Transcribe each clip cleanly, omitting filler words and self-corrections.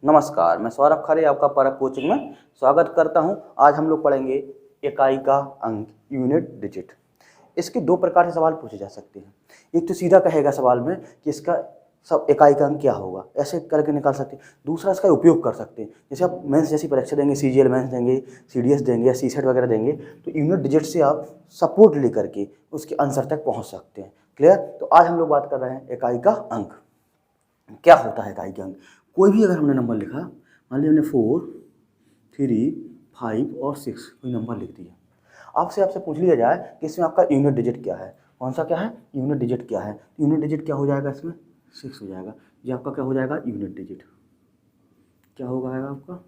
नमस्कार, मैं सौरभ खरे आपका परख कोचिंग में स्वागत करता हूं। आज हम लोग पढ़ेंगे इकाई का अंक यूनिट डिजिट। इसके दो प्रकार से सवाल पूछे जा सकते हैं। एक तो सीधा कहेगा सवाल में कि इसका सब इकाई का अंक क्या होगा, ऐसे करके निकाल सकते हैं। दूसरा इसका उपयोग कर सकते हैं, जैसे आप मेंस जैसी परीक्षा देंगे, सीजीएल मेंस देंगे, सीडीएस देंगे या सीसेट वगैरह देंगे, तो यूनिट डिजिट से आप सपोर्ट लेकर के उसके आंसर तक पहुँच सकते हैं। क्लियर? तो आज हम लोग बात कर रहे हैं इकाई का अंक। क्या होता है इकाई का अंक? कोई भी अगर हमने नंबर लिखा, मान लीजिए हमने 4, 3, 5 और 6 कोई नंबर लिख दिया, आपसे पूछ लिया जाए कि इसमें आपका यूनिट डिजिट क्या है। कौन सा क्या है? यूनिट डिजिट क्या है? यूनिट डिजिट क्या हो जाएगा? इसमें 6 हो जाएगा। ये आपका क्या हो जाएगा? Unit digit. क्या होगा आपका?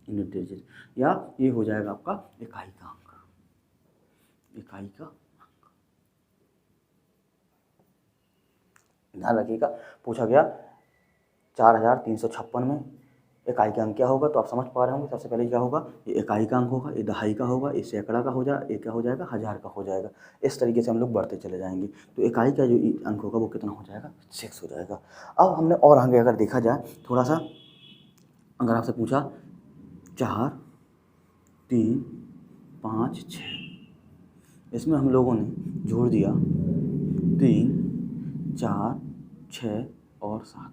यूनिट डिजिट, या ये हो जाएगा आपका इकाई का अंक। इकाई का ध्यान रखिएगा, पूछा गया 4356 में इकाई का अंक क्या होगा, तो आप समझ पा रहे होंगे। सबसे पहले क्या होगा? ये इकाई का अंक होगा, ये दहाई का होगा, ये सैकड़ा का हो जाएगा, ये क्या हो जाएगा? हज़ार का हो जाएगा। इस तरीके से हम लोग बढ़ते चले जाएंगे। तो इकाई का जो अंक होगा वो कितना हो जाएगा? 6 हो जाएगा। अब हमने और आगे अगर देखा जाए थोड़ा सा, अगर आपसे पूछा 4, 3, 5, 6, इसमें हम लोगों ने जोड़ दिया 3, 4, 6 और 7।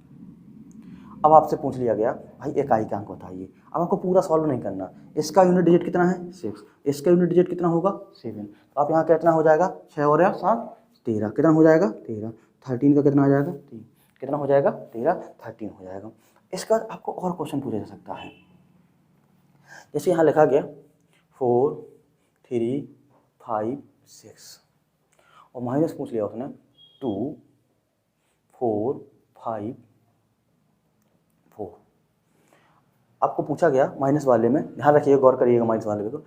अब आपसे पूछ लिया गया भाई इकाई का अंक बताइए। अब आपको पूरा सॉल्व नहीं करना। इसका यूनिट डिजिट कितना है? 6। इसका यूनिट डिजिट कितना होगा? 7। तो आप यहाँ कितना हो जाएगा? 6 और 7 13। कितना हो जाएगा? 13। 13 का कितना आ जाएगा? 3। कितना हो जाएगा? 13, 13 हो जाएगा। इसका आपको और क्वेश्चन पूछा जा सकता है, जैसे यहाँ लिखा गया 4, 3, 5, 6 और माइनस पूछ लिया उसने 2, 4, 5, 4। आपको पूछा गया माइनस वाले में, ध्यान रखिएगा, गौर करिएगा माइनस वाले में, तो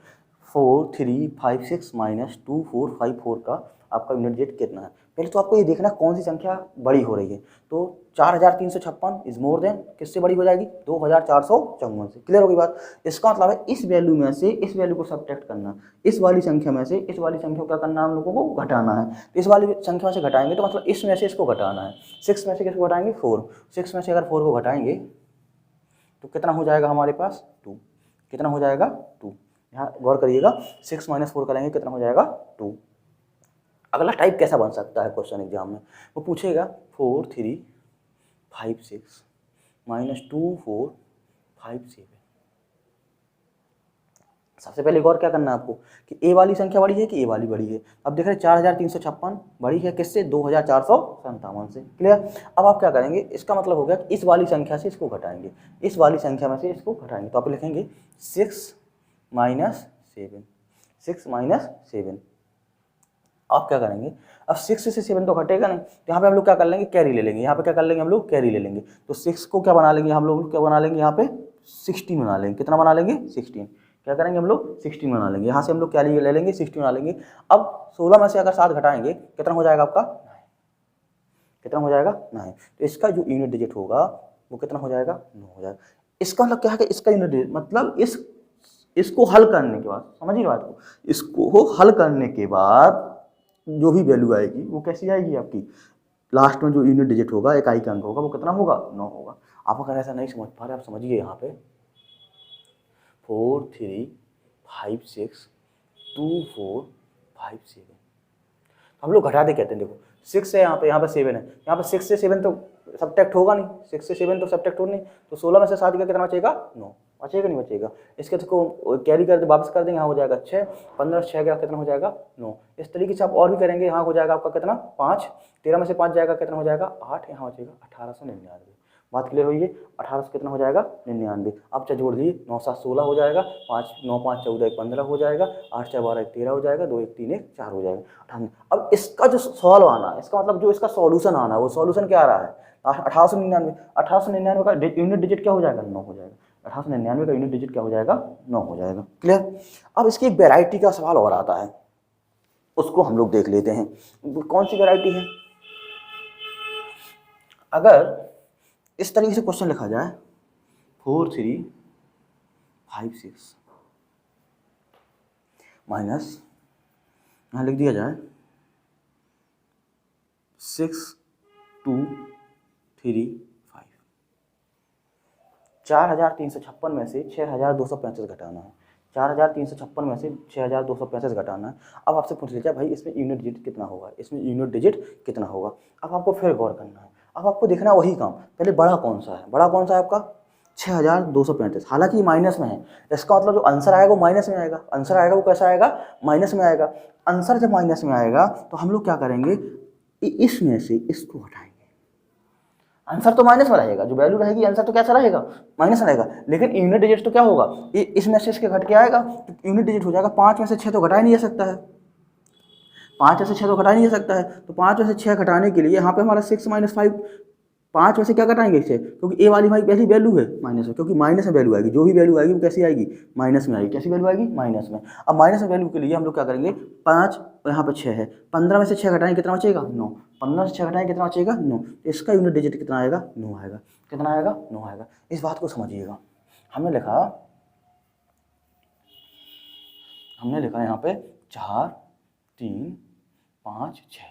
4, 3, 5, 6 माइनस 2, 4, 5, 4 का आपका यूनिट डिजिट कितना है। पहले तो आपको ये देखना कौन सी संख्या बड़ी हो रही है। तो 4356 इज मोर देन किससे बड़ी हो जाएगी? 2454 से। क्लियर होगी बात? इसका मतलब है इस वैल्यू में से इस वैल्यू को सब्ट्रैक्ट करना, इस वाली संख्या में से इस वाली संख्या को क्या करना, हम लोगों को घटाना है। तो इस वाली संख्या से घटाएंगे तो मतलब इसमें से इसको घटाना है। 6 में से किसको घटाएंगे? 4। 6 में से अगर 4 को घटाएंगे तो कितना हो जाएगा हमारे पास? 2। कितना हो जाएगा? 2। यहाँ गौर करिएगा, 6 - 4 करेंगे कितना हो जाएगा? 2। अगला टाइप कैसा बन सकता है क्वेश्चन एग्जाम में? वो पूछेगा 4, 3, 5, 6 माइनस 2, 4, 5, 7। सबसे पहले गौर क्या करना है आपको कि ए वाली संख्या बड़ी है कि ए वाली बड़ी है। अब देख रहे हैं 4356 बड़ी है किससे? 2457 से। क्लियर? अब आप क्या करेंगे, इसका मतलब हो गया कि इस वाली संख्या से इसको घटाएंगे, इस वाली संख्या में से इसको घटाएंगे। तो आप लिखेंगे 6 - 7। 6 - 7। आप क्या करेंगे, अब 6 से 7 तो घटेगा नहीं, तो यहाँ पे हम लोग क्या कर लेंगे? कैरी ले लेंगे। यहाँ पे क्या कर लेंगे हम लोग? कैरी ले लेंगे। तो 6 को क्या बना लेंगे हम लोग? क्या बना लेंगे? यहाँ पे 16 बना लेंगे। कितना बना लेंगे? 16। क्या करेंगे हम लोग? 16 बना लेंगे। यहाँ से हम लोग क्या ले लेंगे? 16 बना लेंगे। अब 16 में से अगर 7 घटाएंगे कितना हो जाएगा आपका? 9। कितना हो जाएगा? 9। तो इसका जो यूनिट डिजिट होगा वो कितना हो जाएगा? 9 हो जाएगा। इसका मतलब क्या है कि इसका यूनिट डिजिट मतलब इसको हल करने के बाद, समझिए बात को, इसको हल करने के बाद जो भी वैल्यू आएगी वो कैसी आएगी आपकी? लास्ट में जो यूनिट डिजिट होगा, इकाई का अंक होगा, वो कितना होगा? 9 होगा। आप अगर ऐसा नहीं समझ पा रहे, आप समझिए यहाँ पे 4, 3, 5, 6, 2, 4, 5, 7। हम लोग घटा दे कहते हैं। देखो 6 है यहाँ पे 7 है, यहाँ पे 6 से 7 तो सब्ट्रैक्ट होगा नहीं, 6 से 7 तो सब्ट्रैक्ट हो नहीं, तो 16 में से 7 का कितना बचेगा? 9। बचेगा नहीं बचेगा? इसके को कैरी कर दे, वापस कर देंगे, यहाँ हो जाएगा 6, 15 6 का कितना हो जाएगा? 9। इस तरीके से आप और भी करेंगे, यहाँ हो जाएगा आपका कितना? 5। 13 में से 5 जाएगा कितना हो जाएगा? 8। यहाँ बचेगा 1899। बात क्लियर हुई है? 18 से कितना हो जाएगा? 99। अब चाहे जोड़ दिए, 9 7 16 हो जाएगा, 5 9 5 14 1 15 हो जाएगा, 8 4 12 1 13 हो जाएगा, 2 1 3 1 4 हो जाएगा 98। अब इसका जो सॉल्व आना, इसका मतलब जो इसका सॉल्यूशन आना, वो सॉल्यूशन क्या आ रहा है? 1899। 1899 का यूनिट डिजिट क्या हो जाएगा? 9 हो जाएगा। 1899 का यूनिट डिजिट क्या हो जाएगा? 9 हो जाएगा। क्लियर? अब इसकी एक वेराइटी का सवाल और आता है, उसको हम लोग देख लेते हैं। कौन सी वेराइटी है? अगर इस तरीके से क्वेश्चन लिखा जाए 4, 3, 5, 6 माइनस, यहाँ लिख दिया जाए 6, 2, 3, 5। 4356 में से 6235 घटाना है। 4356 में से 6235 घटाना है। अब आपसे पूछ लीजिए भाई इसमें यूनिट डिजिट कितना होगा, इसमें यूनिट डिजिट कितना होगा। अब आपको फिर गौर करना है, अब आपको देखना है वही काम, पहले बड़ा कौन सा है, बड़ा कौन सा है आपका 6235, हालांकि माइनस में है, इसका मतलब जो आंसर आएगा वो माइनस में आएगा, आंसर आएगा वो कैसा आएगा, माइनस में आएगा। आंसर जब माइनस में आएगा तो हम लोग क्या करेंगे, इसमें से इसको हटाएंगे, आंसर तो माइनस में रहेगा, जो वैल्यू रहेगी आंसर तो कैसा रहेगा, माइनस रहेगा, लेकिन यूनिट डिजिट तो क्या होगा, इसमें से इसके घट के आएगा, तो यूनिट डिजिट हो जाएगा। 5 में से 6 तो घटाया नहीं जा सकता है, 5 में से 6 तो घटाया नहीं जा सकता है, तो 5 में से 6 घटाने के लिए यहाँ पे हमारा 6 - 5, 5 में से क्या घटाएंगे इसे, क्योंकि ए वाली भाई पहली वैल्यू है माइनस में, क्योंकि माइनस में वैल्यू आएगी, जो भी वैल्यू आएगी वो कैसी आएगी, माइनस में आएगी, कैसी वैल्यू आएगी, माइनस में। अब माइनस में वैल्यू के लिए हम लोग क्या करेंगे, 5 यहाँ पे 6 है, 15 में से 6 घटाएंगे कितना बचेगा, 9, 15 से 6 घटाएंगे कितना बचेगा, 9, इसका यूनिट डिजिट कितना आएगा, 9 आएगा, कितना आएगा, 9 आएगा। इस बात को समझिएगा, हमने लिखा यहाँ पे 4 3 5 6,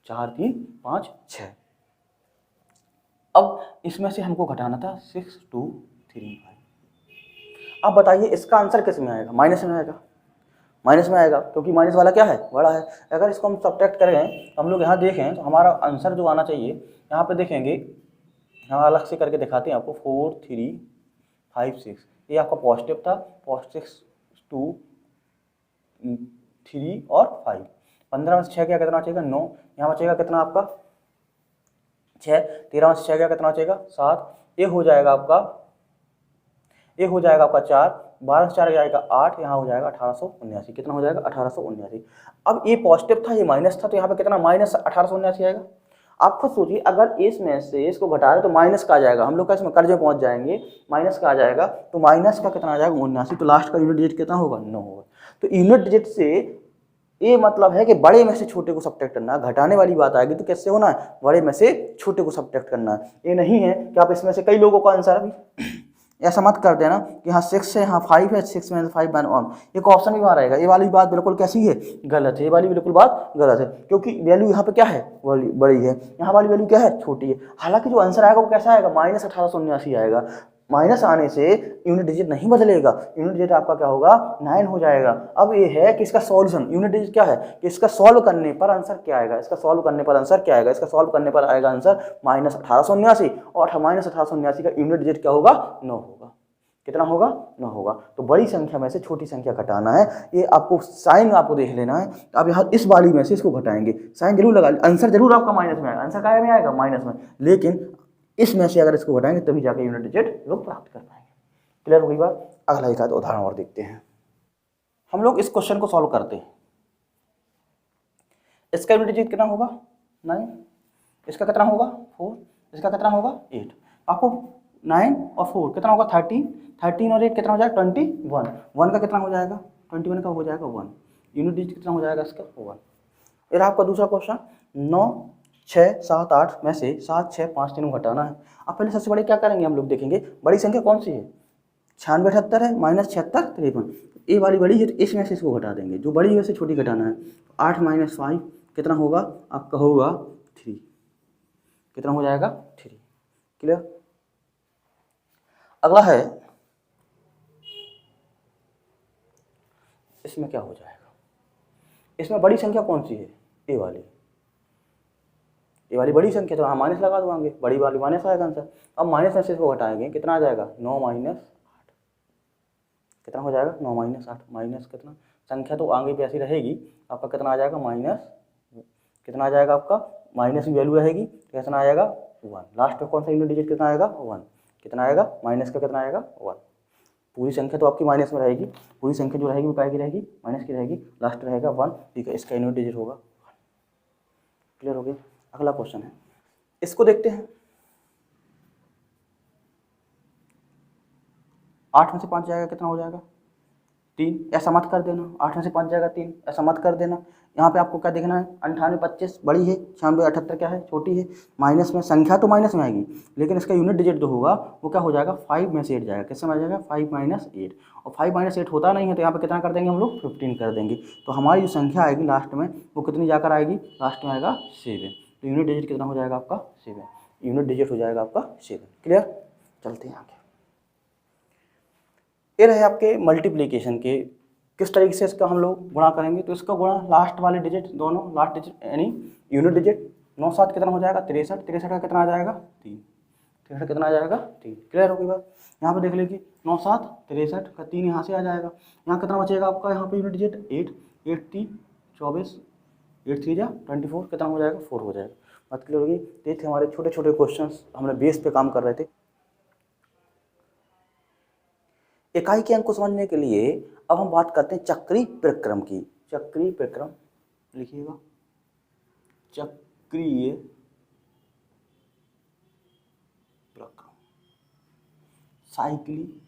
4 3 5 6। अब इसमें से हमको घटाना था 6 2 3 5। अब बताइए इसका आंसर किस में आएगा, माइनस में आएगा, माइनस में आएगा, क्योंकि माइनस वाला क्या है, बड़ा है। अगर इसको हम सब्ट्रैक्ट करें, हम लोग यहाँ देखें तो हमारा आंसर जो आना चाहिए, यहाँ पे देखेंगे, हम अलग से करके दिखाते हैं आपको, 4 3 5 6, ये आपका पॉजिटिव था, पॉजिटिव 2 3 और 5, 15 में से 6 क्या कितना बचेगा, 9, यहाँ बचेगा कितना आपका 6, 13 में से 6 क्या कितना बचेगा, 7, ये हो जाएगा आपका 4, 12 से 4 जाएगा 8, यहाँ हो जाएगा 1879, कितना हो जाएगा 1879। अब ये पॉजिटिव था, ये माइनस था, तो यहाँ पे कितना माइनस 1879 आएगा। आप खुद सोचिए, अगर इसमें से इसको घटा रहे तो माइनस का आ जाएगा, हम लोग का इसमें कर्ज में पहुंच जाएंगे, माइनस का आ जाएगा, तो माइनस का कितना आ जाएगा 79, तो लास्ट का यूनिट डिजिट कितना होगा, 9 होगा। तो यूनिट डिजिट से ये मतलब है कि बड़े में से छोटे को सब्ट्रैक्ट करना है, घटाने वाली बात आएगी तो कैसे होना है, बड़े में से छोटे को सब्ट्रैक्ट करना है। ये नहीं है कि आप इसमें से कई लोगों का आंसर अभी ऐसा मत कर देना कि हाँ 6 है, हाँ 5 है, 6 में 5 बन 1, एक ऑप्शन भी वहाँ रहेगा। ये वाली बात बिल्कुल कैसी है, गलत है, ये वाली बिल्कुल बात गलत है, क्योंकि वैल्यू यहाँ पे क्या है, बड़ी है, यहाँ वाली वैल्यू क्या है, छोटी है। हालांकि जो आंसर आएगा वो कैसा आएगा, माइनस 1879 आएगा। माइनस आने से यूनिट डिजिट नहीं बदलेगा, यूनिट डिजिट आपका क्या होगा, 9 हो जाएगा। अब ये है कि इसका सॉल्यूशन, यूनिट डिजिट क्या है कि इसका सॉल्व करने पर आंसर क्या आएगा, इसका सॉल्व करने पर आंसर क्या आएगा, इसका सॉल्व करने पर आएगा आंसर माइनस 1879, और माइनस 1879 का यूनिट डिजिट क्या होगा, 9 होगा। कितना होगा, 9 होगा। तो बड़ी संख्या में से छोटी संख्या घटाना है, ये आपको साइन आपको देख लेना है। अब यहाँ इस वाली में से इसको घटाएंगे, साइन जरूर लगा, आंसर जरूर आपका माइनस में आएगा, आंसर क्या में आएगा, माइनस में, लेकिन इसमें से अगर इसको घटाएंगे तभी जाकर यूनिट डिजिट लोग प्राप्त कर पाएंगे। क्लियर हो गई बात। अगला एक आध उदाहरण और देखते हैं। हम लोग इस क्वेश्चन को सॉल्व करते हैं। इसका यूनिट डिजिट कितना होगा, 9, इसका कितना होगा 4, इसका कितना होगा 8। आपको 9 और 4 कितना होगा 13, 13 और 8 कितना हो जाएगा 21, 1 का कितना हो जाएगा 21 का हो जाएगा 1, यूनिट डिजिट कितना हो जाएगा इसका 1। फिर आपका दूसरा क्वेश्चन, 9 6 7 8 में से 7 6 5 3 घटाना है। अब पहले सबसे बड़े क्या करेंगे, हम लोग देखेंगे बड़ी संख्या कौन सी है, 96 78 है, माइनस 76 53, ये वाली बड़ी है तो इसमें से इसको घटा देंगे, जो बड़ी है से छोटी घटाना है। 8 - 5 कितना होगा आपका, होगा 3, कितना हो जाएगा 3। क्लियर। अगला है, इसमें क्या हो जाएगा, इसमें बड़ी संख्या कौन सी है, ये वाली बड़ी संख्या, तो हाँ माइनस लगा देंगे, बड़ी वाली माइनस आएगा आंसर। अब माइनस में से इसको घटाएंगे, कितना आ जाएगा 9 - 8, कितना हो जाएगा 9 - 8, माइनस कितना, संख्या तो आगे भी ऐसी रहेगी, आपका कितना आ जाएगा माइनस, कितना आ जाएगा आपका माइनस की वैल्यू रहेगी, कितना आ जाएगा 1, लास्ट में कौन सा यूनिट डिजिट कितना आएगा 1, कितना आएगा माइनस का कितना आएगा 1। पूरी संख्या तो आपकी माइनस में रहेगी, पूरी संख्या जो रहेगी वो काय की रहेगी, माइनस की रहेगी, लास्ट रहेगा 1, ठीक है, इसका यूनिट डिजिट होगा 1। क्लियर हो गया। अगला क्वेश्चन है, इसको देखते हैं। 8 में से 5 जाएगा कितना हो जाएगा 3, ऐसा मत कर देना, 8 में से 5 जाएगा 3, ऐसा मत कर देना। यहाँ पे आपको क्या देखना है, 98 25 बड़ी है, 96 78 क्या है, छोटी है। माइनस में, संख्या तो माइनस में आएगी, लेकिन इसका यूनिट डिजिट जो होगा वो क्या हो जाएगा, 5 में से 8 जाएगा, किससे में आ जाएगा 5 - 8, और 5 - 8 होता नहीं है, तो यहाँ पे कितना कर देंगे हम लोग 15 कर देंगे। तो हमारी जो संख्या आएगी लास्ट में वो कितनी जाकर आएगी, लास्ट में आएगा 7। तो यूनिट डिजिट कितना हो जाएगा आपका 7, यूनिट डिजिट हो जाएगा आपका 7। क्लियर। चलते हैं आगे। ये रहे आपके मल्टीप्लिकेशन के किस तरीके से इसका हम लोग गुणा करेंगे। तो इसका गुणा लास्ट वाले डिजिट, दोनों लास्ट डिजिट यानी यूनिट डिजिट, 9 7 कितना हो जाएगा 63, 63 का कितना आ जाएगा 3, 63 कितना आ जाएगा 3। क्लियर होगी बात। यहाँ पे देख लीजिए 9 7 63 का 3 यहाँ से आ जाएगा। यहाँ कितना बचेगा आपका, यहाँ पे यूनिट डिजिट 8, 8 3 24, 8 3 24 कितना हो जाएगा 4 हो जाएगा। बात क्लियर होगी। ये थे हमारे छोटे छोटे क्वेश्चन, हमने बेस पे काम कर रहे थे। इकाई के अंक को समझने के लिए अब हम बात करते हैं चक्रीय प्रक्रम की। चक्रीय प्रक्रम लिखिएगा, चक्रीय प्रक्रम, साइक्लिसिटी।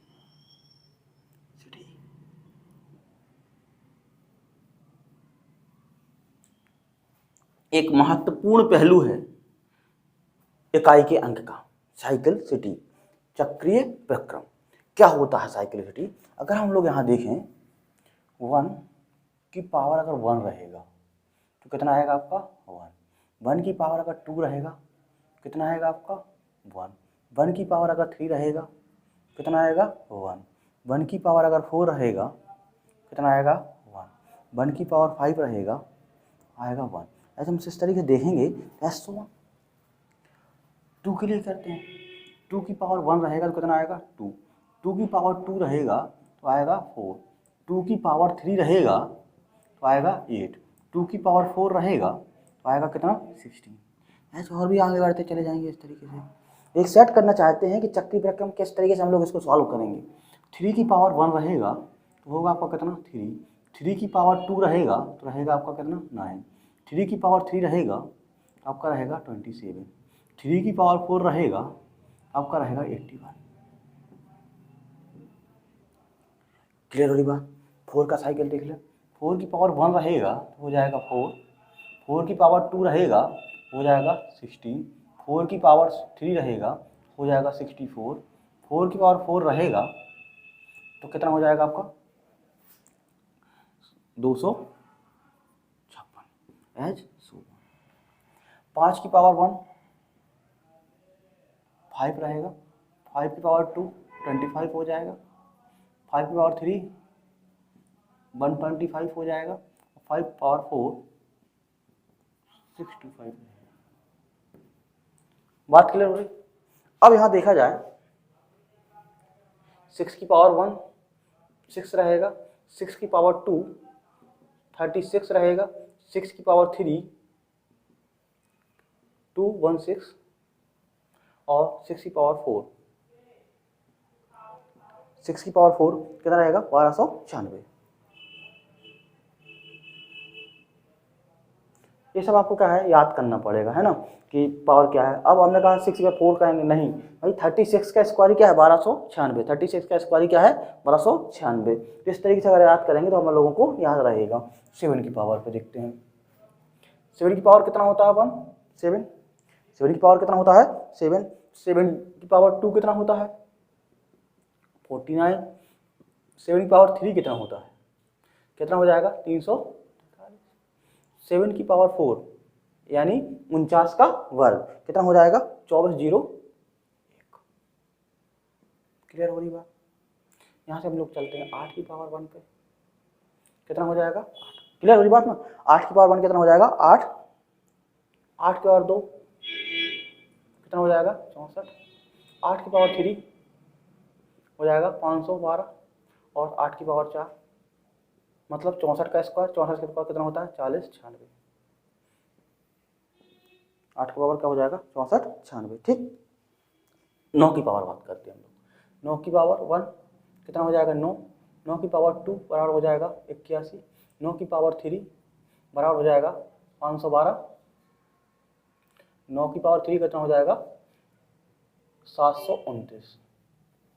एक महत्वपूर्ण पहलू है इकाई के अंक का, साइक्लिसिटी, चक्रीय प्रक्रम। क्या होता है साइक्लिसिटी? अगर हम लोग यहाँ देखें 1 की पावर अगर 1 रहेगा तो कितना आएगा आपका 1, 1 की पावर अगर 2 रहेगा कितना आएगा आपका 1, 1 की पावर अगर 3 रहेगा कितना आएगा 1, 1 की पावर अगर 4 रहेगा कितना आएगा 1, 1 की पावर 5 रहेगा आएगा 1। ऐसे हम इस तरीके से देखेंगे। S1 2 के लिए करते हैं, 2 की पावर 1 रहेगा तो कितना आएगा 2, 2 की पावर 2 रहेगा तो आएगा 4, 2 की पावर 3 रहेगा तो आएगा 8, 2 की पावर 4 रहेगा तो आएगा कितना 16। ऐसे और भी आगे बढ़ते चले जाएंगे इस तरीके से। एक सेट करना चाहते हैं कि चक्रीय प्रक्रम किस तरीके से हम लोग इसको सॉल्व करेंगे। 3 की पावर 1 रहेगा तो होगा आपका कितना 3, 3 की पावर 2 रहेगा तो रहेगा आपका कितना 9, 3 की पावर 3 रहेगा तो आपका रहेगा 27, 3 की पावर 4 रहेगा आपका रहेगा 81। क्लियर हो रही बात। 4 का साइकिल देख ले, 4 की पावर 1 रहेगा तो हो जाएगा 4, 4 की पावर 2 रहेगा हो जाएगा 16, 4 की पावर 3 रहेगा हो जाएगा 64, 4 की पावर 4 रहेगा तो कितना हो जाएगा आपका 256 एज सो। 5 की पावर 1 5 रहेगा, 5 की पावर 2 25 हो जाएगा, 5 की पावर 3 125 हो जाएगा, 5 पावर 4 625। बात क्लियर हो रही। अब यहाँ देखा जाए 6 की पावर 1 6 रहेगा, 6 की पावर 2 36 रहेगा, 6 की पावर 3 216 और 6 की पावर 4, 6 की पावर 4 कितना रहेगा 1296। ये सब आपको क्या है याद करना पड़ेगा, है ना, कि पावर क्या है। अब हमने कहा 6 में 4 कहेंगे, नहीं भाई 36 का स्क्वायर क्या है 1296, 36 का स्क्वायर क्या है 1296। इस तरीके से अगर याद करेंगे तो हम लोगों को याद रहेगा। 7 की पावर पे देखते हैं, 7 की पावर कितना होता है अपन 7, 7 की पावर कितना होता है 7, 7 की पावर 2 कितना होता है 49, 7 की पावर 3 कितना होता है कितना हो जाएगा 343, 7 की पावर 4 यानी 49 का वर्ग कितना हो जाएगा 2401। क्लियर हो रही बात। यहाँ से हम लोग चलते हैं 8 की पावर 1 पे, कितना हो जाएगा 8। क्लियर हो रही बात ना। 8 की पावर 1 कितना हो जाएगा 8, 8 की पावर 2 कितना हो जाएगा 64, 8 की पावर 3 हो जाएगा 512 और 8 की पावर 4 मतलब 64 का स्क्वायर, 64 का स्क्वायर कितना होता है 40 96। 8 की पावर क्या हो जाएगा 64 96। ठीक। 9 की पावर बात करते हैं हम लोग। 9 की पावर 1 कितना हो जाएगा 9, 9 की पावर 2 बराबर हो जाएगा 81, 9 की पावर 3 बराबर हो जाएगा 512, 9 की पावर 3 कितना हो जाएगा 729।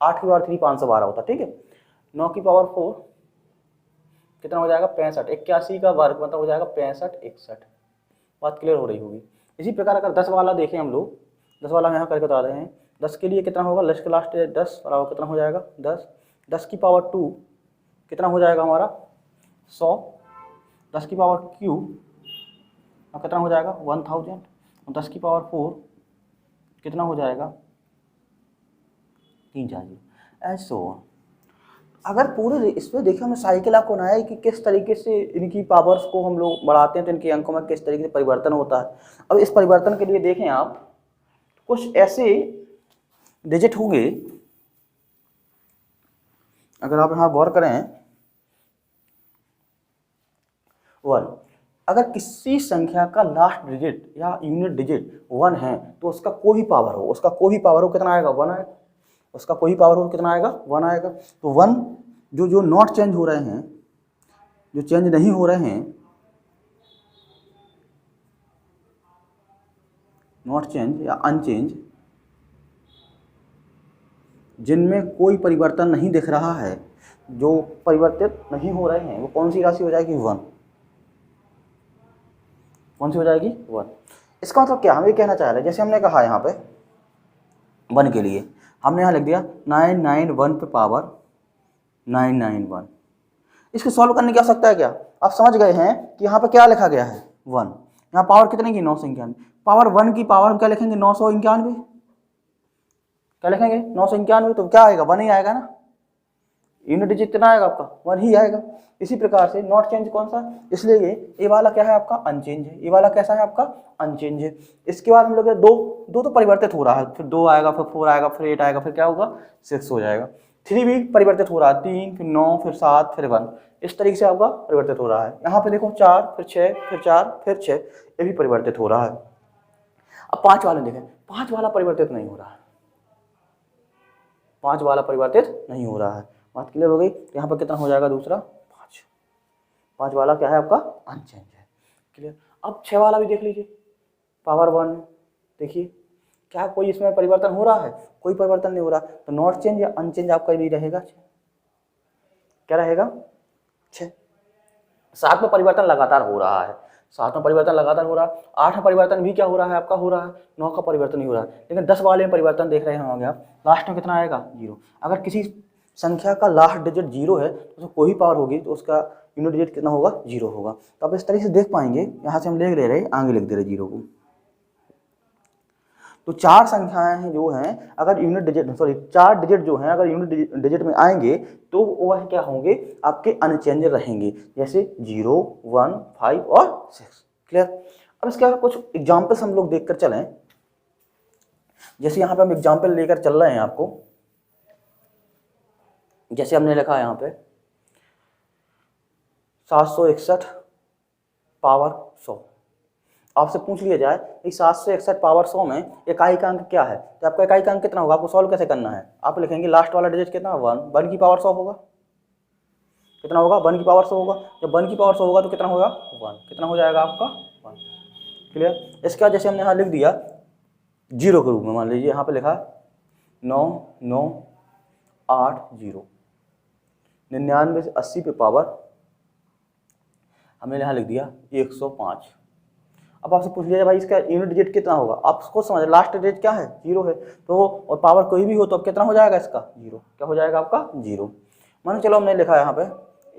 8 की पावर 3 512 होता, ठीक है। 9 की पावर 4 कितना हो जाएगा 65, 81 का वर्ग मतलब हो जाएगा 65 61। बात क्लियर हो रही होगी। इसी प्रकार अगर 10 वाला देखें हम लोग, 10 वाला हम यहाँ करके बता रहे हैं। 10 के लिए कितना होगा, लास्ट के लास्ट 10 बराबर कितना हो जाएगा 10, 10 की पावर 2 कितना हो जाएगा हमारा 100, 10 की पावर क्यूब कितना हो जाएगा 1000 और 10 की पावर 4 कितना हो जाएगा 3000। ऐसो अगर पूरे इस पे देखिए हमने साइकिल आपको बनाया है कि किस तरीके से इनकी पावर्स को हम लोग बढ़ाते हैं तो इनके अंकों में किस तरीके से परिवर्तन होता है। अब इस परिवर्तन के लिए देखें आप कुछ ऐसे डिजिट होंगे, अगर आप यहाँ गौर करें 1, अगर किसी संख्या का लास्ट डिजिट या यूनिट डिजिट 1 है तो उसका कोई पावर हो कितना आएगा 1 आएगा, उसका कोई पावर हो कितना आएगा 1 आएगा। तो 1 जो नॉट चेंज हो रहे हैं, जो चेंज नहीं हो रहे हैं, नॉट चेंज या अनचेंज, जिनमें कोई परिवर्तन नहीं दिख रहा है, जो परिवर्तित नहीं हो रहे हैं, वो कौन सी राशि हो जाएगी 1, कौन सी हो जाएगी 1। इसका मतलब क्या हम ये कहना चाह रहे हैं, जैसे हमने कहा यहाँ पे 1 के लिए हमने यहाँ लिख दिया 991 पे पावर 991। इसको सॉल्व करने की आवश्यकता है क्या, आप समझ गए हैं कि यहाँ पे क्या लिखा गया है 1, यहाँ पावर कितने की 991, पावर 1 की पावर हम क्या लिखेंगे 991, क्या लिखेंगे 991, तो क्या आएगा 1 ही आएगा ना, यूनिट डिजिट कितना आएगा आपका 1 ही आएगा। इसी प्रकार से नॉट चेंज कौन सा, इसलिए ये वाला क्या है आपका अनचेंज है, ये वाला कैसा है आपका अनचेंज है। इसके बाद हम लोग दो तो परिवर्तित हो रहा है, फिर 2 आएगा, फिर 4 आएगा, फिर 8 आएगा, फिर क्या होगा 6 हो जाएगा। 3 भी परिवर्तित हो रहा है, 3 फिर 9 फिर 7 फिर 1, इस तरीके से आपका परिवर्तित हो रहा है। यहाँ पे देखो 4 फिर 6 फिर 4 फिर 6, ये भी परिवर्तित हो रहा है। अब 5 वाले देखें, 5 वाला परिवर्तित नहीं हो रहा है, 5 वाला परिवर्तित नहीं हो रहा है, बात क्लियर हो गई। यहाँ पर कितना हो जाएगा दूसरा 5 वाला क्या है आपका अनचेंज है, क्लियर। अब 6 वाला भी देख लीजिए, पावर 1, देखिए क्या कोई इसमें परिवर्तन हो रहा है, कोई परिवर्तन नहीं हो रहा, तो नॉट चेंज या अनचेंज आपका भी रहेगा 6, क्या रहेगा 6। 7 में परिवर्तन लगातार हो रहा है, 7 में परिवर्तन लगातार हो रहा है, 8 में परिवर्तन भी क्या हो रहा है आपका हो रहा है, 9 का परिवर्तन नहीं हो रहा है, लेकिन 10 वाले में परिवर्तन देख रहे होंगे आप, लास्ट में कितना आएगा 0। अगर किसी संख्या का लास्ट डिजिट 0 है तो उसमें कोई पावर होगी तो उसका यूनिट डिजिट कितना होगा 0 होगा। तो आप इस तरीके से देख पाएंगे, यहाँ से हम लिख ले रहे आगे लिख दे रहे 0 को। तो 4 संख्याएं हैं जो हैं, अगर यूनिट डिजिट 4 डिजिट जो हैं अगर यूनिट डिजिट में आएंगे तो वह क्या होंगे आपके अनचेंज रहेंगे, जैसे 0, 1, 5 और 6, क्लियर। अब इसके अगर कुछ एग्जाम्पल्स हम लोग देखकर चलें, जैसे यहाँ पे हम एग्जाम्पल लेकर चल रहे हैं आपको, जैसे हमने लिखा है यहाँ पे 761 पावर 100। आपसे पूछ लिया जाए कि 761 पावर 100 में इकाई का अंक क्या है, तो आपका इकाई का अंक कितना होगा, आपको सॉल्व कैसे करना है, आप लिखेंगे लास्ट वाला डिजिट कितना 1 की पावर 100 होगा, कितना होगा 1 की पावर 100 होगा, जब 1 की पावर 100 होगा तो कितना होगा 1, कितना हो जाएगा आपका 1, क्लियर। इसके बाद जैसे हमने यहाँ लिख दिया 0 के रूप में, मान लीजिए यहाँ पे लिखा 9 9 8 0, 99 से 80 पे पावर हमने यहाँ लिख दिया 105। अब आपसे पूछ लिया भाई इसका यूनिट डिजिट कितना होगा, आप उसको समझ, लास्ट डिजिट क्या है 0 है, तो और पावर कोई भी हो तो अब कितना हो जाएगा इसका 0, क्या हो जाएगा आपका 0। मान चलो हमने लिखा है यहाँ पे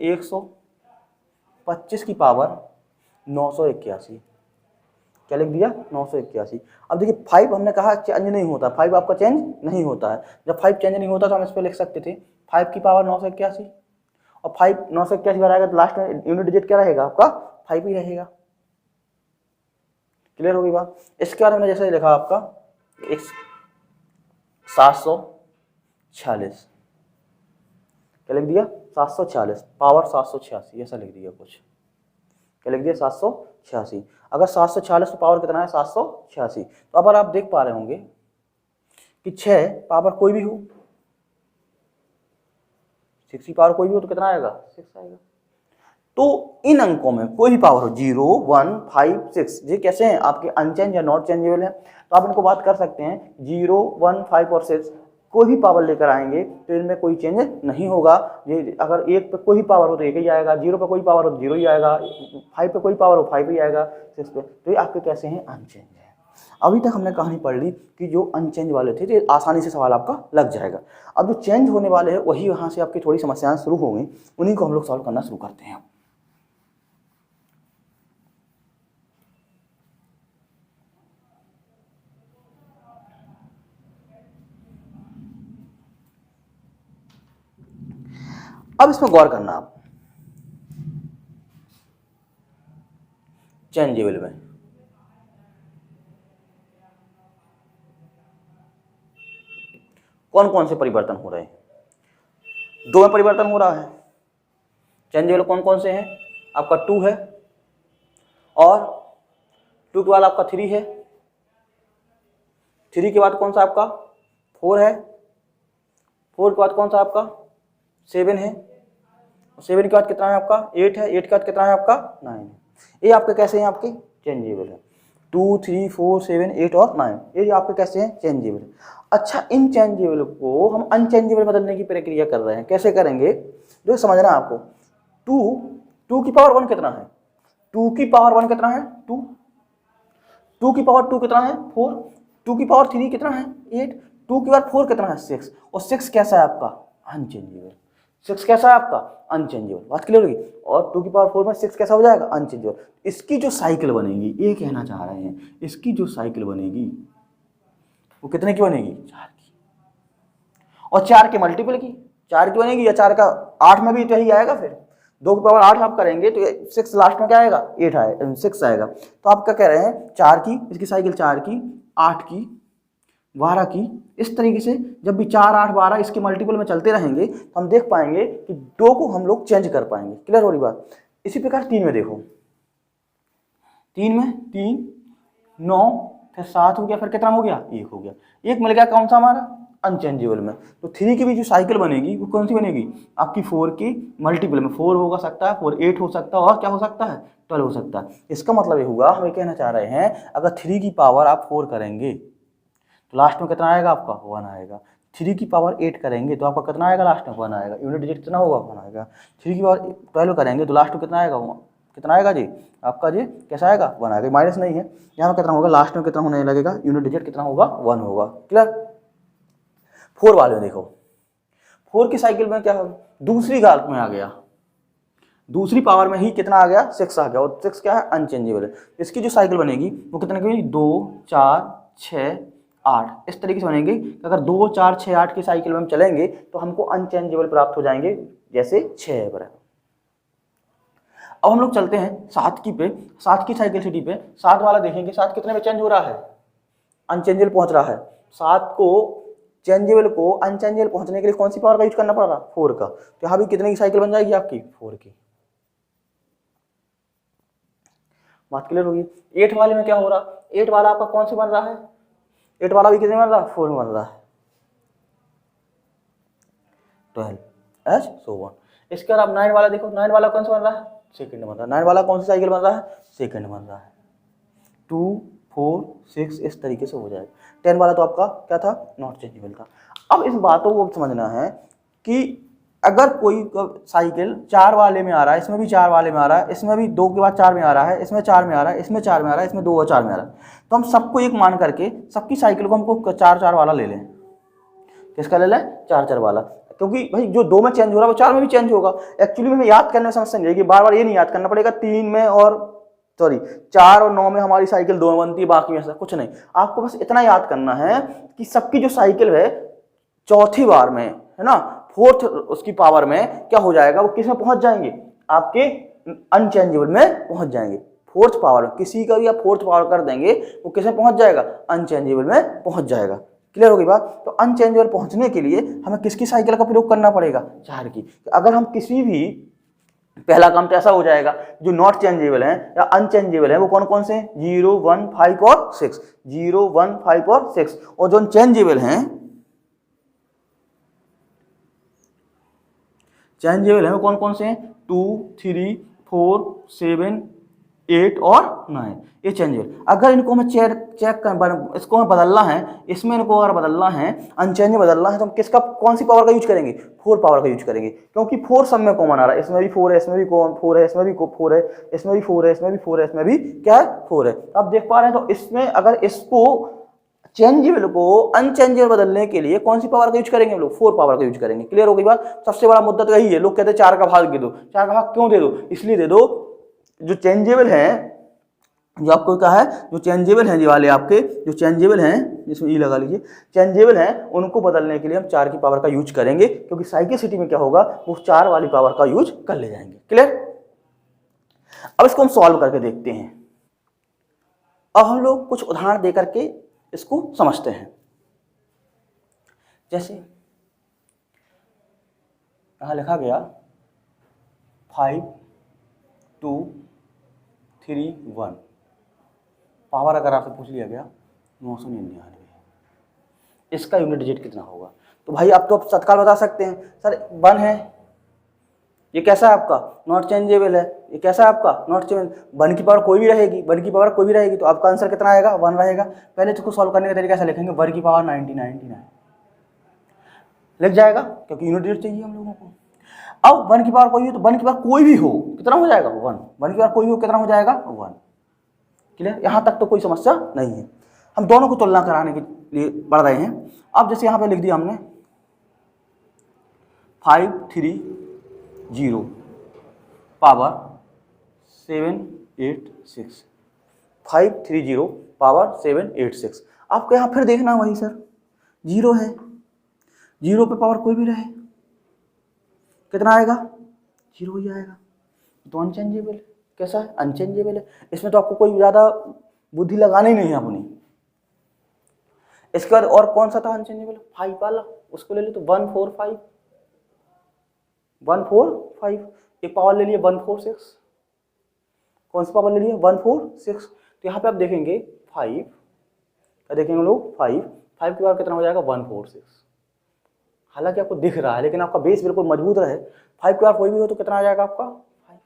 125 की पावर 981, क्या लिख दिया 981। अब देखिए 5 हमने कहा चेंज नहीं होता, 5 आपका चेंज नहीं होता है, जब 5 चेंज नहीं होता तो हम इस पर लिख सकते थे 5 की पावर 981, और 5 981 बार आएगा तो लास्ट में यूनिट डिजिट क्या रहेगा आपका 5 ही रहेगा, क्लियर होगी बात। इसके बाद हमने जैसे लिखा आपका 746, क्या लिख दिया 746 पावर 786, ऐसा लिख दिया कुछ, क्या लिख दिया 786। अगर 746 तो पावर कितना है 786, तो अब आप देख पा रहे होंगे कि 6 पावर कोई भी हो, 6 की पावर कोई भी हो तो कितना आएगा 6 आएगा। तो इन अंकों में कोई भी पावर हो 0, 1, 5, 6, ये कैसे हैं आपके अनचेंज या नॉट चेंजेबल हैं, तो आप इनको बात कर सकते हैं 0, 1, 5 और 6 कोई भी पावर लेकर आएंगे तो इनमें कोई चेंज नहीं होगा। ये अगर 1 पे कोई भी पावर हो तो 1 ही आएगा, 0 पे कोई पावर हो तो 0 ही आएगा, 5 पे कोई पावर हो 5 ही आएगा, 6 पे, तो ये आपके कैसे हैं अनचेंज है। अभी तक हमने कहानी पढ़ ली कि जो अनचेंज वाले थे तो आसानी से सवाल आपका लग जाएगा। अब जो चेंज होने वाले हैं वही यहाँ से आपकी थोड़ी समस्याएं शुरू हो गई, उन्हीं को हम लोग सॉल्व करना शुरू करते हैं। अब इसमें गौर करना आप, चेंजेबल में कौन कौन से परिवर्तन हो रहे हैं? दो में परिवर्तन हो रहा है। चेंजेबल कौन कौन से हैं? आपका 2 है और 2 के बाद आपका 3 है, 3 के बाद कौन सा आपका 4 है, 4 के बाद कौन सा आपका 7 है, 7 के बाद कितना है आपका 8 है, 8 के बाद कितना है आपका 9 है। ये आपके कैसे हैं? आपके चेंजेबल है। 2, 3, 4, 7, 8 और 9 ये आपके कैसे हैं? चेंजेबल। अच्छा, इन चेंजेबल को हम अनचेंजेबल बदलने की प्रक्रिया कर रहे हैं, कैसे करेंगे? जो समझना है आपको, 2 की पावर 1 कितना है? 2 की पावर 1 कितना है? 2 2 की पावर 2 कितना है? 4 2 की पावर 3 कितना है? 8 2 की पावर 4 कितना है? 6 और 6 कैसा है आपका? अनचेंजेबल। 6 कैसा है आपका? अनचेंजेबल। बात क्लियर होगी? और 2 की पावर 4 में 6 कैसा हो जाएगा? अनचेंजेबल। इसकी जो साइकिल बनेगी, ये कहना चाह रहे हैं, इसकी जो साइकिल बनेगी वो कितने की बनेगी? 4 की। और 4 के मल्टीपल की 4 की बनेगी, या 4 का 8 में भी तो यही आएगा। फिर 2 की पावर 8 आप करेंगे तो 6 लास्ट में क्या आएगा? 8 आएगा, 6 आएगा। तो आप क्या कह रहे हैं? 4 की, इसकी साइकिल 4 की, 8 की, 12 की। इस तरीके से जब भी 4, 8, 12 इसके मल्टीपल में चलते रहेंगे तो हम देख पाएंगे कि 2 को हम लोग चेंज कर पाएंगे। क्लियर हो रही बात? इसी प्रकार 3 में देखो, 3 में 3, 9, फिर 7 हो गया, फिर कितना हो गया? 1 हो गया। 1 मिल गया कौन सा? हमारा अनचेंजेबल में। तो 3 की भी जो साइकिल बनेगी वो कौन सी बनेगी? आपकी 4 की मल्टीपल में। 4 होगा सकता है, 4, 8 हो सकता है, और क्या हो सकता है? 12 हो सकता है। इसका मतलब ये हुआ, हम ये कहना चाह रहे हैं, अगर 3 की पावर आप 4 करेंगे तो लास्ट में कितना आएगा आपका? 1 आएगा। 3 की पावर 8 करेंगे तो आपका कितना आएगा? लास्ट में 1 आएगा। यूनिट डिजिट कितना होगा? 1 आएगा। 3 की पावर 12 करेंगे तो लास्ट में कितना आएगा? कितना आएगा जी? आपका जी कैसा आएगा? 1 आएगा। माइनस नहीं है, यहाँ पर कितना होगा? लास्ट में कितना होने लगेगा? यूनिट डिजिट कितना होगा? 1 होगा। क्लियर? 4 वाले में देखो, 4 की साइकिल में क्या होगा? दूसरी घात में आ गया, दूसरी पावर में ही कितना आ गया? 6 आ गया। और 6 क्या है? अनचेंजेबल है। इसकी जो साइकिल बनेगी वो कितने की बनेगी? 2, 4, 6, 8 इस तरीके से बनेंगे। अगर 2, 4, 6, 8 की साइकिल में हम चलेंगे तो हमको अनचेंजेबल प्राप्त हो जाएंगे, जैसे 6 है बराबर। अब हम लोग चलते हैं 7 की पे, 7 की साइकिल सिटी पे। 7 वाला देखेंगे, 7 कितने में चेंज हो रहा है? अनचेंजेबल पहुंच रहा है। 7 को चेंजेबल को अनचेंजेबल पहुंचने के लिए कौन सी पावर का यूज करना पड़ रहा? 4 का। तो यहाँ भी कितने की साइकिल बन जाएगी आपकी? 4 की। बात क्लियर होगी? 8 वाले में क्या हो रहा? 8 वाला आपका कौन से बन रहा है? 8 वाला भी कितने बन रहा है? 4 में बन रहा है। 12 एज सो वन। इसके बाद आप 9 वाला देखो, 9 वाला कौन सा बन रहा है? सेकंड बन रहा है। 9 वाला कौन सी साइकिल बन रहा है? सेकंड बन रहा है। 2, 4, 6 इस तरीके से हो जाएगा। 10 वाला तो आपका क्या था? नॉट चेंजेबल था। अब इस बातों को समझना है कि अगर कोई साइकिल 4 वाले में आ रहा है, इसमें भी 4 वाले में आ रहा है, इसमें भी 2 के बाद 4 में आ रहा है, इसमें 4 में आ रहा है, इसमें 4 में आ रहा है, इसमें 2 और 4 में आ रहा है, तो हम सबको एक मान करके सबकी साइकिल को हमको 4-4 वाला ले लें। किसका ले लें? 4-4 वाला। क्योंकि भाई जो 2 में चेंज हो रहा है वो 4 में भी चेंज होगा। एक्चुअली में हमें याद करने में समस्या नहीं रहेगी, बार बार ये नहीं याद करना पड़ेगा 3 में और 4 और 9 में हमारी साइकिल 2 में बनती है, बाकी में ऐसा कुछ नहीं। आपको बस इतना याद करना है कि सबकी जो साइकिल है चौथी बार में, है ना, 4th उसकी पावर में क्या हो जाएगा? वो किस में पहुंच जाएंगे? आपके अनचेंजेबल में पहुंच जाएंगे। 4th पावर किसी का भी आप 4th पावर कर देंगे वो किस में पहुंच जाएगा? अनचेंजेबल में पहुंच जाएगा। क्लियर होगी बात? तो अनचेंजेबल पहुंचने के लिए हमें किसकी साइकिल का प्रयोग करना पड़ेगा? 4 की। अगर हम किसी भी, पहला काम तो ऐसा हो जाएगा, जो नॉट चेंजेबल है या अनचेंजेबल है वो कौन कौन से हैं? 0, 1, 5 और 6। 0, 1, 5 और 6। और जो चेंजेबल हैं, चेंजेबल है वो कौन कौन से हैं? 2, 3, 4, 7, 8 और 9 ये चेंजेबल। अगर इनको हमें इसको हमें बदलना है, इसमें इनको अगर बदलना है, अनचेंज बदलना है, तो हम किसका, कौन सी पावर का यूज करेंगे? 4 पावर का यूज करेंगे। क्योंकि 4 सब में कॉमन आ रहा है। इसमें भी 4 है, इसमें भी 4 है, इसमें भी 4 है, इसमें भी 4 है, इसमें भी 4 है, इसमें भी क्या है? 4 है। आप देख पा रहे हैं? तो इसमें अगर इसको चेंजेबल को अनचेंजेबल बदलने के लिए कौन सी पावर का यूज करेंगे हम लोग? 4 पावर का यूज करेंगे। क्लियर हो गई बात? सबसे बड़ा मुद्दा तो यही है। लोग कहते हैं 4 का भाग दे दो। 4 का भाग क्यों दे दो? इसलिए दे दो, जो चेंजेबल है जो आपको क्या है, जो चेंजेबल हैं, ये वाले आपके जो चेंजेबल हैं, जिसमें ई लगा लीजिए, चेंजेबल हैं, उनको बदलने के लिए हम 4 की पावर का यूज करेंगे, क्योंकि साइक्लिसिटी में क्या होगा, वो 4 वाली पावर का यूज कर ले जाएंगे। क्लियर? अब इसको हम सॉल्व करके देखते हैं। अब हम लोग कुछ उदाहरण दे करके इसको समझते हैं। जैसे यहां लिखा गया 5 2 3 1, पावर अगर आपसे पूछ लिया गया 999, इसका यूनिट डिजिट कितना होगा? तो भाई आप तो तत्काल बता सकते हैं, सर 1 है, ये कैसा है आपका, नॉट चेंजेबल है, ये कैसा है आपका, नॉट चेंजेबल, 1 की पावर कोई भी रहेगी, 1 की पावर कोई भी रहेगी, तो आपका आंसर कितना आएगा, 1 रहेगा। पहले इसको सॉल्व करने का तरीका ऐसा लिखेंगे, 1 की पावर 99 लिख जाएगा, क्योंकि यूनिट डिजिट चाहिए हम लोगों को। अब 1 की पावर कोई भी हो, तो 1 की पावर कोई भी हो कितना हो जाएगा, 1, 1 की पावर कोई भी हो कितना हो जाएगा, 1। क्लियर? यहाँ तक तो कोई समस्या नहीं है। हम दोनों को तुलना कराने के लिए बढ़ रहे हैं। अब जैसे यहाँ पे लिख दिया हमने 530 पावर 786, 530 पावर 786। आपको यहाँ फिर देखना वही सर, 0 है, 0 पे पावर कोई भी रहे कितना आएगा, 0 ही आएगा। तो अनचेंजेबल है। कैसा है, अनचेंजेबल है। इसमें तो आपको कोई ज़्यादा बुद्धि लगानी नहीं है अपनी। इसके बाद और कौन सा था अनचेंजेबल, 5 वाला, उसको ले लो तो 145, 145, एक पावर ले लिए 146, कौन सा पावर ले लिए 146। तो यहाँ पे आप देखेंगे 5, क्या देखेंगे लोग, 5 की पावर कितना हो जाएगा, 146। हालांकि आपको दिख रहा है, लेकिन आपका बेस बिल्कुल मजबूत रहे, 5 की पावर कोई भी हो तो कितना आ जाएगा आपका 5।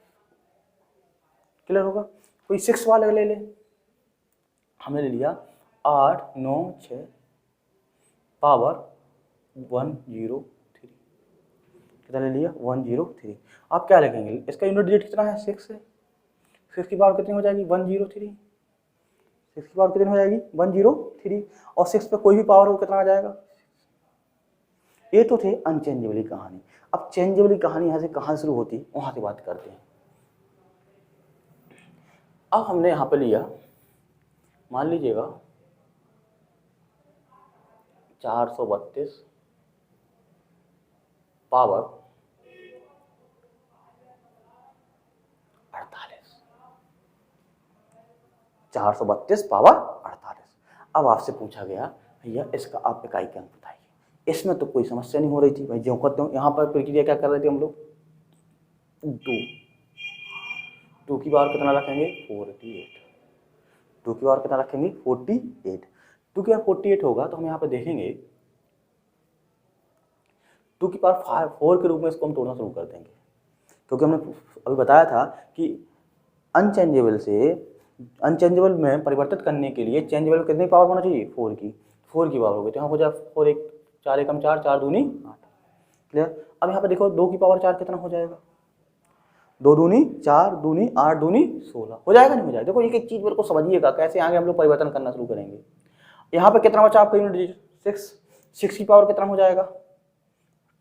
क्लियर होगा? कोई 6 वाला ले ले, हमने ले लिया 8 9 6 पावर 103, कितना ले लिया 103। आप क्या लिखेंगे, इसका यूनिट डिजिट कितना है, 6 है। 6 की पावर कितनी हो जाएगी, 103। 6 की पावर कितनी हो जाएगी, 103, और 6 पे कोई भी पावर हो कितना आ जाएगा। ये तो थे अनचेंजेबली कहानी। अब चेंजेबली कहानी यहाँ से कहाँ शुरू होती, वहाँ से बात करते हैं। अब हमने यहाँ पे लिया, मान लीजिएगा 432 पावर 48, 432 पावर 48। अब आपसे पूछा गया भैया इसका आप इकाई क्या बताइए। इसमें तो कोई समस्या नहीं हो रही थी भाई, जो करते हो यहाँ पर प्रक्रिया क्या कर रहे थे हम लोग, 2 की पावर कितना रखेंगे, 48, 2 की पावर कितना रखेंगे, 48। 2 की पावर 48 होगा तो हम यहाँ पे देखेंगे 2 की पावर 4 के रूप में इसको हम तोड़ना शुरू कर देंगे, क्योंकि हमने अभी बताया था कि अनचेंजेबल से अनचेंजेबल में परिवर्तित करने के लिए चेंजेबल कितनी पावर होना चाहिए, 4 की पावर होगी। तो यहाँ हो जाए 4 1 4 एकम 4, 4 दूनी 8। क्लियर? अब यहाँ पे देखो 2 की पावर 4 कितना हो जाएगा, 2 दूनी 4 दूनी 8 दूनी 16 हो जाएगा, नहीं हो जाएगा। देखो एक एक चीज मेरे को समझिएगा, कैसे आगे हम लोग परिवर्तन करना शुरू करेंगे। यहाँ पे कितना बचा आपका यूनिट डिजिट, 6 की पावर कितना हो जाएगा,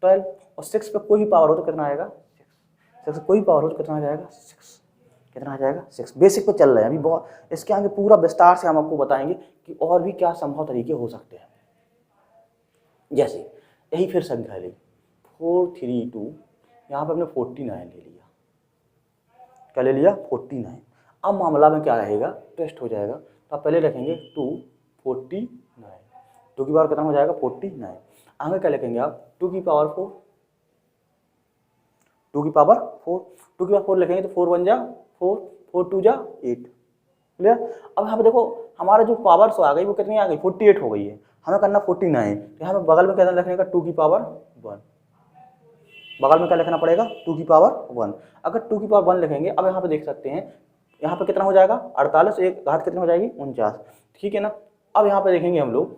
12, और 6 पे कोई भी पावर हो तो कितना आएगा, 6 कोई पावर हो तो कितना आ जाएगा, 6, कितना आ जाएगा 6। बेसिक पे चल रहे हैं अभी, बहुत इसके आगे पूरा विस्तार से हम आपको बताएंगे कि और भी क्या संभव तरीके हो सकते हैं। जैसे यही फिर संख्या ली 432, यहाँ पे हमने 49 ले लिया, क्या ले लिया 49। अब मामला में क्या रहेगा, टेस्ट हो जाएगा। तो आप पहले रखेंगे 249, 2 की पावर कितना हो जाएगा 49। आगे क्या लिखेंगे आप, 2 की पावर 4, 2 की पावर 4, 2 की पावर 4 लिखेंगे तो 4 1 जा 4, 4 2 जा 8। क्लियर? अब यहाँ पे देखो हमारा जो पावर आ गई वो कितनी आ गई, 48 हो गई है, हमें करना 49। तो यहाँ पे बगल में क्या लिखने का, 2 की पावर 1, बगल में क्या लिखना पड़ेगा, 2 की पावर 1। अगर 2 की पावर 1 लिखेंगे, अब यहाँ पे देख सकते हैं यहाँ पे कितना हो जाएगा 48, एक घात कितनी हो जाएगी 49, ठीक है ना। अब यहाँ पे देखेंगे हम लोग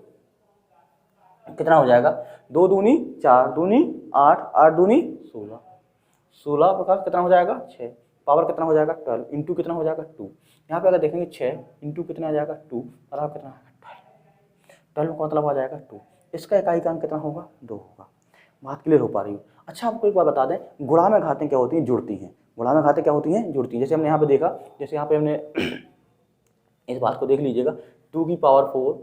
कितना हो जाएगा, 2 दूनी 4 दूनी 8, 8 दूनी 16, 16 प्रकार कितना हो जाएगा 6, पावर कितना हो जाएगा 12, इंटू कितना हो जाएगा 2। यहाँ पे अगर देखेंगे 6 इंटू कितना आ जाएगा 2, और कितना आएगा 12 का मतलब आ जाएगा 2। इसका इकाई का अंक कितना होगा, 2 होगा। बात क्लियर हो पा रही है। अच्छा आपको एक बात बता दें, गुणा में घातें क्या होती हैं, जुड़ती हैं। गुणा में घातें क्या होती हैं, जुड़ती हैं। जैसे हमने यहाँ पे देखा, जैसे यहाँ पे हमने इस बात को देख लीजिएगा, 2 की पावर 4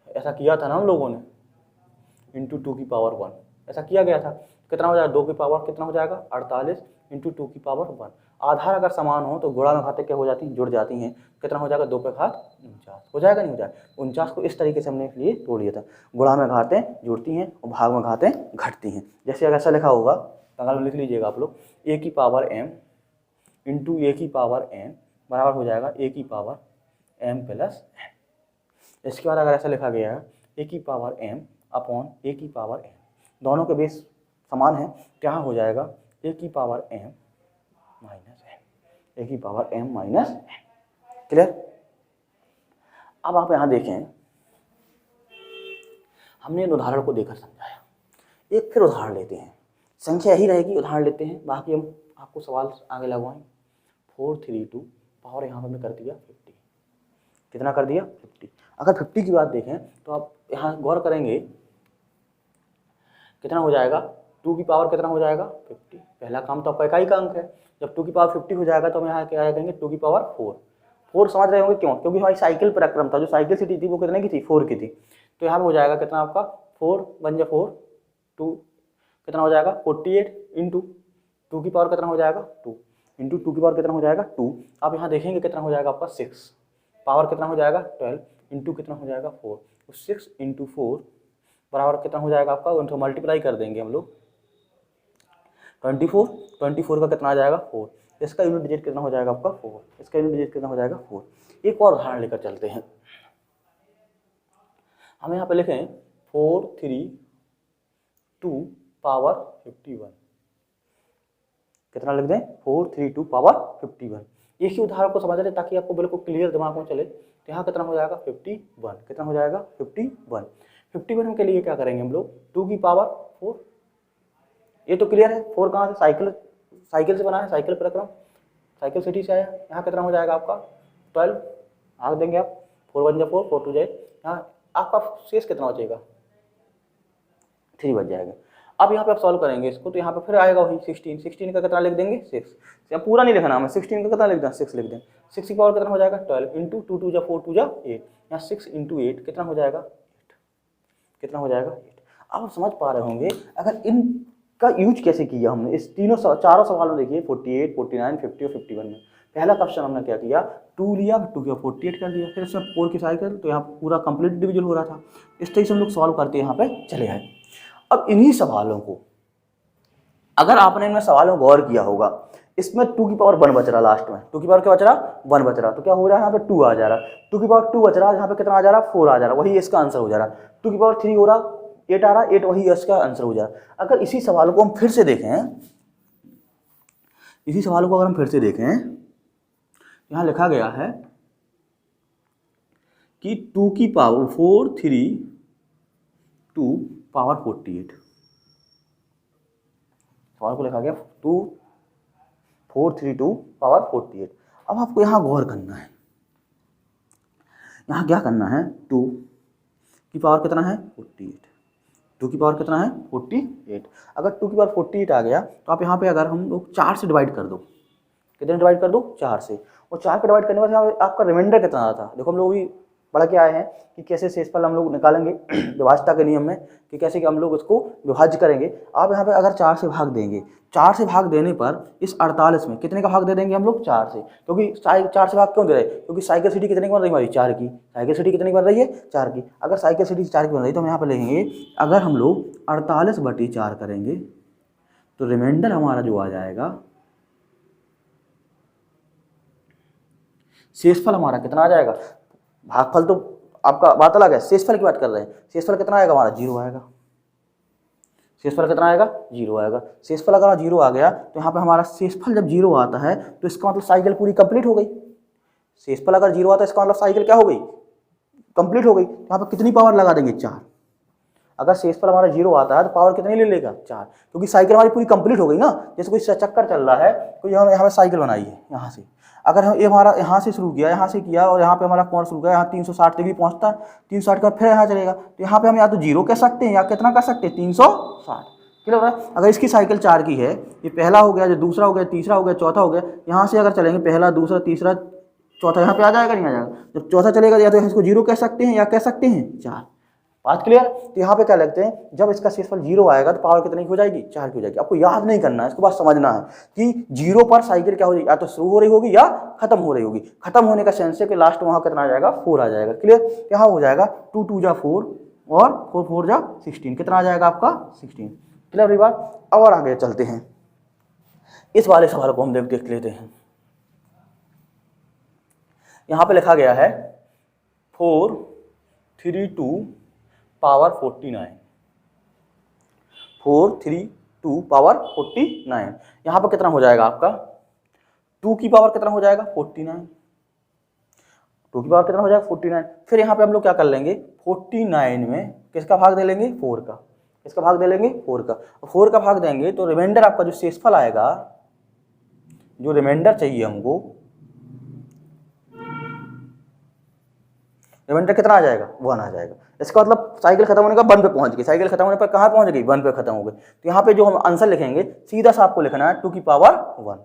ऐसा किया था ना हम लोगों ने, इंटू 2 की पावर 1 ऐसा किया गया था। कितना हो जाएगा, 2 की पावर कितना हो जाएगा 48 इंटू 2 की पावर 1। आधार अगर समान हो तो गुणा में घातें क्या हो जाती हैं, जुड़ जाती हैं। कितना हो जाएगा, 2 पे घात 49 हो जाएगा, नहीं हो जाएगा। 49 को इस तरीके से हमने इसलिए तोड़ लिया था, गुणा में घातें जुड़ती हैं और भाग में घातें घटती हैं। जैसे अगर ऐसा लिखा होगा तो अगर लिख लीजिएगा आप लोग, a की पावर m इंटू a की पावर n बराबर हो जाएगा a की पावर m प्लस n। इसके बाद अगर ऐसा लिखा गया है a की पावर m अपॉन a की पावर n, दोनों के बेस समान है, क्या हो जाएगा a की power m minus n, a की power m minus n। Clear. अब आप यहाँ देखें, हमने इन उदाहरण को देकर समझाया, एक फिर उदाहरण लेते हैं, संख्या यही रहेगी, उदाहरण लेते हैं, बाकी हम आपको सवाल आगे लगवाएं। 432 पावर यहाँ पर हमने कर दिया 50, कितना कर दिया 50। अगर 50 की बात देखें तो आप यहाँ गौर करेंगे कितना हो जाएगा, 2 की पावर कितना हो जाएगा 50। पहला काम तो आपका इकाई का अंक है, जब 2 की पावर 50 हो जाएगा तो हम यहाँ क्या करेंगे 2 की पावर 4 समझ रहे होंगे क्यों, क्योंकि हमारी साइकिल प्रक्रम था, जो साइकिल सिटी थी वो कितने की थी 4 की थी। तो यहाँ पर हो जाएगा कितना आपका 4 1 जा 4 2 कितना हो जाएगा 48 इंटू 2 की पावर कितना हो जाएगा 2 इंटू 2 की पावर कितना हो जाएगा 2। आप यहाँ देखेंगे कितना हो जाएगा आपका 6 पावर कितना हो जाएगा 12 इंटू कितना हो जाएगा 4। तो 6 इंटू 4 बराबर कितना हो जाएगा आपका, उनको मल्टीप्लाई कर देंगे हम लोग 24 का कितना आ जाएगा 4। इसका यूनिट डिजिट कितना हो जाएगा आपका 4, इसका यूनिट डिजिट कितना हो जाएगा 4। एक और उदाहरण लेकर चलते हैं, हम यहाँ पे लिखें 432 पावर 51, कितना लिख दें 432 पावर 51। एक ही उदाहरण को समझ लें ताकि आपको बिल्कुल क्लियर दिमाग में चले। तो यहाँ कितना हो जाएगा 51, कितना हो जाएगा 51 के लिए क्या करेंगे हम लोग 2 की पावर 4, ये तो क्लियर है। 4 कहाँ से, साइकिल से बना है, साइकिल प्रक्रम, साइकिल सिटी से आया। यहाँ कितना हो जाएगा आपका 12 भाग देंगे आप, 4 1 जा 4 4 2 जाए, यहाँ आपका शेष कितना बचेगा 3 बच जाएगा। अब यहाँ पे आप सॉल्व करेंगे इसको, तो यहाँ पे फिर आएगा वही 16 का कितना लिख देंगे 6, यहाँ पूरा नहीं लिखना हमें, 16 का कितना लिख दें 6 लिख दें। 6 की पावर कितना हो जाएगा 12 इंटू 2 2 जा 4 2 जा 8, यहाँ 6 इंटू 8 कितना हो जाएगा 8, कितना हो जाएगा 8। अब आप समझ पा रहे होंगे अगर इनका यूज कैसे किया हमने इस चारों सवालों में। देखिए 48 49 50 और 51 में पहला क्वेश्चन हमने क्या किया 2 लिया, 2 की 48 कर दिया, फिर इसमें 4 की साइकिल, तो यहाँ पूरा कंप्लीट डिविजन हो रहा था। इस तरीके से हम लोग सॉल्व करते यहाँ पे चले आए। अब इन्हीं सवालों को अगर आपने इनमें सवालों को गौर किया होगा, इसमें 2 की पावर 1 बच रहा, लास्ट में 2 की पावर क्या बच रहा 1 बच रहा, तो क्या हो रहा है यहाँ पे 2 आ जा रहा, 2 की पावर 2 बच रहा, यहाँ पे कितना आ जा रहा 4 आ जा रहा, वही इसका आंसर हो जा रहा। 2 की पावर 3 हो रहा 8 आ रहा, 8 वही इसका आंसर हो जा रहा। अगर इसी सवालों को हम फिर से देखें, इसी सवालों को अगर हम फिर से देखें, यहाँ लिखा गया है कि 2 की पावर 432 पावर 48, सवाल को लिखा गया 432 पावर 48। अब आपको यहाँ गौर करना है, यहाँ क्या करना है 2 की पावर कितना है 48, 2 की पावर कितना है 48। अगर 2 की पावर 48 आ गया तो आप यहाँ पे अगर हम लोग 4 से डिवाइड कर दो, कितने डिवाइड कर दो 4 से, और 4 का डिवाइड करने के बाद आपका रिमाइंडर कितना आता। देखो हम लोग भी पढ़ के आए हैं कि कैसे शेषफल हम लोग निकालेंगे विभाज्यता के नियम में, कि कैसे कि हम लोग इसको विभाज्य करेंगे। आप यहाँ पे अगर 4 से भाग देंगे, 4 से भाग देने पर इस 48 में कितने का भाग दे देंगे हम लोग 4 से, क्योंकि 4 से भाग क्यों दे रहे हैं, क्योंकि साइकिल सिटी कितने की बन रही है हमारी 4 की, साइकिल सिटी कितने की बन रही है 4 की। अगर साइकिल सिटी 4 की बन रही है तो हम यहाँ पर लिखेंगे अगर हम लोग 48/4 करेंगे तो रिमाइंडर हमारा जो आ जाएगा, शेषफल हमारा कितना आ जाएगा, भागफल तो आपका बात अलग है, शेषफल की बात कर रहे हैं। शेषफल कितना आएगा हमारा 0 आएगा, शेषफल कितना आएगा 0 आएगा। शेषफल अगर 0 आ गया तो यहाँ पे हमारा शेषफल जब 0 आता है तो इसका मतलब साइकिल पूरी कंप्लीट हो गई। शेषफल अगर 0 आता है इसका मतलब साइकिल क्या हो गई, कंप्लीट हो गई। यहाँ पे कितनी पावर लगा देंगे 4। अगर शेषफल हमारा 0 आता है तो पावर कितनी ले लेगा 4, क्योंकि साइकिल हमारी पूरी कंप्लीट हो गई ना। जैसे कोई चक्कर चल रहा है, कोई यहाँ पे साइकिल बनाई है, यहाँ से अगर हम ये हमारा यहाँ से शुरू किया, यहाँ से किया और यहाँ पे हमारा कोण शुरू किया, यहाँ 360 डिग्री पहुँचता है, 360 का फिर यहाँ चलेगा, तो यहाँ पे हम या तो 0 कह सकते हैं या कितना कर सकते हैं 360। क्लियर है। अगर इसकी साइकिल 4 की है, ये पहला हो गया, जो दूसरा हो गया, तीसरा हो गया, चौथा हो गया, यहाँ से अगर चलेंगे पहला दूसरा तीसरा चौथा यहाँ पे आ जाएगा, नहीं आ जाएगा। जब चौथा चलेगा या तो इसको 0 कह सकते हैं या कह सकते हैं 4। बात क्लियर। तो यहाँ पे क्या लगते हैं, जब इसका शेषफल 0 आएगा तो पावर कितनी हो जाएगी, 4 की हो जाएगी। आपको याद नहीं करना है, इसको बस समझना है कि 0 पर साइकिल क्या हो जाएगी, या तो शुरू हो रही होगी या खत्म हो रही होगी। खत्म होने का सेंस है कि लास्ट वहाँ कितना आ जाएगा, 4 आ जाएगा। क्लियर। यहाँ हो जाएगा 2 2 जा 4 और 4 4 जा 16, कितना आ जाएगा आपका 16। क्लियर बात। अब और आगे चलते हैं, इस वाले सवाल को हम देख लेते हैं। यहाँ पे लिखा गया है 432 पावर 49, 432 पावर 49। यहाँ पर कितना हो जाएगा आपका, 2 की पावर कितना हो जाएगा 49, 2 की पावर कितना हो जाएगा 49। फिर यहाँ पे हम लोग क्या कर लेंगे, 49 में किसका भाग दे लेंगे, 4 का। किसका भाग दे लेंगे, 4 का। 4 का भाग देंगे तो रिमाइंडर आपका जो शेषफल आएगा, जो रिमाइंडर चाहिए हमको, रिमाइंडर कितना आ जाएगा, 1 आ जाएगा। इसका मतलब साइकिल खत्म होने का 1 पे पहुंच गई। साइकिल खत्म होने पर कहाँ पहुंच गई, 1 पे खत्म हो गई। तो यहाँ पे जो हम आंसर लिखेंगे सीधा सा आपको लिखना है 2 की पावर 1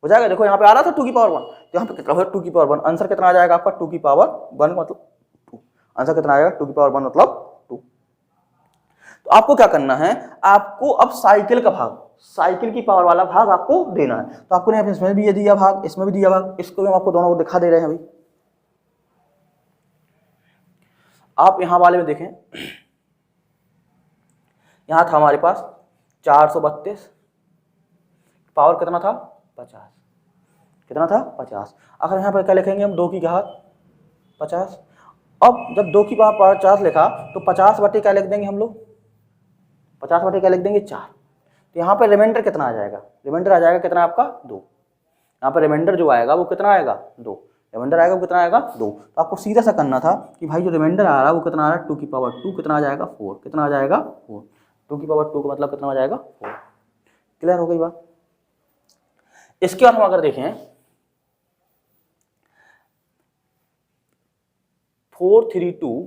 हो जाएगा। देखो यहाँ पे आ रहा था 2 की पावर 1, तो यहाँ पे कितना होगा 2 की पावर 1। आंसर कितना आ जाएगा आपका 2 की पावर 1 मतलब 2। आंसर कितना आएगा 2 की पावर 1 मतलब 2। तो आपको क्या करना है, आपको अब साइकिल का भाग, साइकिल की पावर वाला भाग आपको देना है। तो आपको नहीं, इसमें भी ये दिया भाग, इसमें भी दिया भाग, इसको भी हम आपको दोनों को दिखा दे रहे हैं। अभी आप यहां वाले में देखें, यहां था हमारे पास 432, पावर कितना था 50, कितना था 50। अगर यहां पर क्या लिखेंगे हम, 2 की घात 50। अब जब 2 की पावर 50 लिखा तो 50 बटे क्या लिख देंगे हम लोग, 50 बटे क्या लिख देंगे 4। तो यहाँ पे रिमाइंडर कितना आ जाएगा, रिमाइंडर आ जाएगा कितना आपका 2। यहाँ पे रिमाइंडर जो आएगा वो कितना आएगा 2, रिमाइंडर आएगा वो कितना आएगा 2। तो आपको सीधा सा करना था कि भाई जो रिमाइंडर आ रहा है वो कितना आ रहा है 2 की पावर 2, कितना आ जाएगा 4, कितना आ जाएगा 4। 2 की पावर 2 का मतलब कितना आ जाएगा 4। क्लियर हो गई बात। इसके बाद हम अगर देखें 432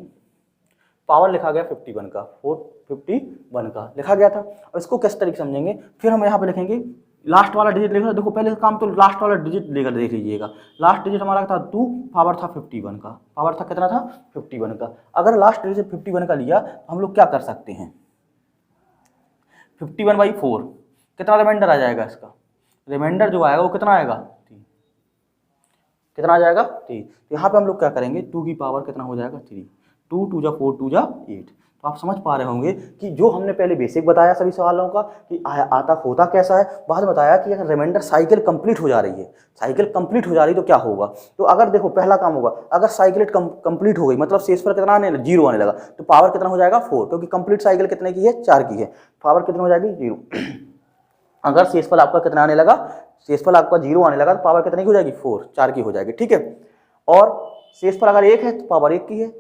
पावर लिखा गया 51 का, 451 का लिखा गया था। और इसको किस तरीके समझेंगे, फिर हम यहाँ पे लिखेंगे लास्ट वाला डिजिट लिखना। देखो पहले काम तो लास्ट वाला डिजिट लेकर देख लीजिएगा। लास्ट डिजिट हमारा था 2, पावर था 51 का, पावर था कितना था 51 का। अगर लास्ट डिजिट 51 का लिया तो हम लोग क्या कर सकते हैं, 51/4 कितना रिमाइंडर आ जाएगा इसका, रिमाइंडर जो आएगा वो कितना आएगा 3, कितना आ जाएगा 3। तो यहाँ पे हम लोग क्या करेंगे, 2 की पावर कितना हो जाएगा 3, 2 2 जा 4 2 जा 8। तो आप समझ पा रहे होंगे कि जो हमने पहले बेसिक बताया सभी सवालों का कि आता होता कैसा है, बाद में बताया कि अगर रिमाइंडर साइकिल कंप्लीट हो जा रही है, साइकिल कंप्लीट हो जा रही तो क्या होगा। तो अगर देखो पहला काम होगा, अगर साइकिल कंप्लीट हो गई मतलब शेषफल कितना आने लगा, 0 आने लगा, तो पावर कितना हो जाएगा 4, क्योंकि कंप्लीट साइकिल कितने की है 4 की है, पावर कितनी हो जाएगी 0। अगर शेषफल आपका कितना आने लगा, शेषफल आपका 0 आने लगा तो पावर कितनी की हो जाएगी 4, 4 की हो जाएगी। ठीक है। और शेषफल अगर 1 है तो पावर 1 की है,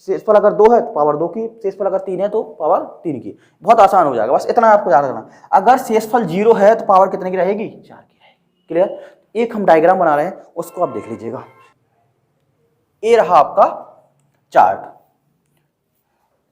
शेषफल अगर 2 है तो पावर 2 की, शेषफल अगर 3 है तो पावर 3 की। बहुत आसान हो जाएगा, बस इतना आपको याद रखना। अगर शेषफल 0 है तो पावर कितने की रहेगी 4 की रहेगी। क्लियर। एक हम डायग्राम बना रहे हैं, उसको आप देख लीजिएगा। ये रहा आपका चार्ट।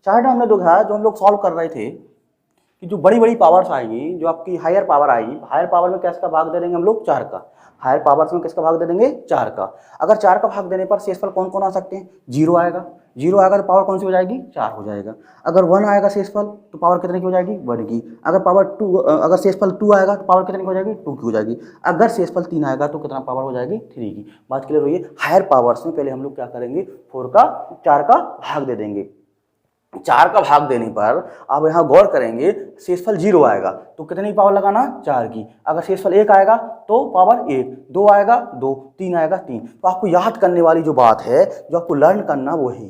चार्ट हमने दिखाया जो हम लोग सॉल्व कर रहे थे कि जो बड़ी बड़ी पावर्स आएगी, जो आपकी हायर पावर आएगी, हायर पावर में किसका भाग दे देंगे हम लोग 4 का, हायर पावर्स में किसका भाग दे देंगे 4 का। अगर 4 का भाग देने पर शेषफल कौन कौन आ सकते हैं, 0 आएगा, 0 आएगा तो पावर कौन सी हो जाएगी 4 हो जाएगा। अगर 1 आएगा शेषफल तो पावर कितने की हो जाएगी 1 की। अगर पावर 2, अगर शेषफल 2 आएगा तो पावर कितने की हो जाएगी 2 की हो जाएगी। अगर शेषफल 3 आएगा तो कितना पावर हो जाएगी 3 की। बात क्लियर हुई है। हायर पावर्स में पहले हम लोग क्या करेंगे, 4 का भाग दे देंगे। 4 का भाग देने पर आप यहाँ गौर करेंगे शेषफल 0 आएगा तो कितनी पावर लगाना 4 की। अगर शेषफल 1 आएगा तो पावर 1, 2 आएगा 2, 3 आएगा 3। तो आपको याद करने वाली जो बात है, जो आपको लर्न करना वो है,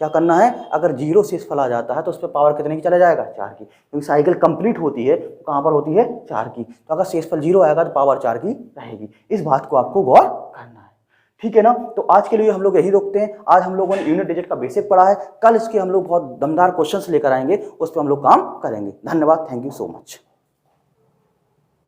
क्या करना है, अगर 0 शेषफल आ जाता है तो उस पर पावर कितने की चला जाएगा 4 की, क्योंकि साइकिल कंप्लीट होती है तो कहाँ पर होती है 4 की। तो अगर शेषफल 0 आएगा तो पावर 4 की रहेगी। इस बात को आपको गौर करना है। ठीक है ना। तो आज के लिए हम लोग यही रोकते हैं। आज हम लोगों ने यूनिट डिजिट का बेसिक पढ़ा है, कल इसके हम लोग बहुत दमदार क्वेश्चंस लेकर आएंगे, उस पर हम लोग काम करेंगे। धन्यवाद, थैंक यू सो मच।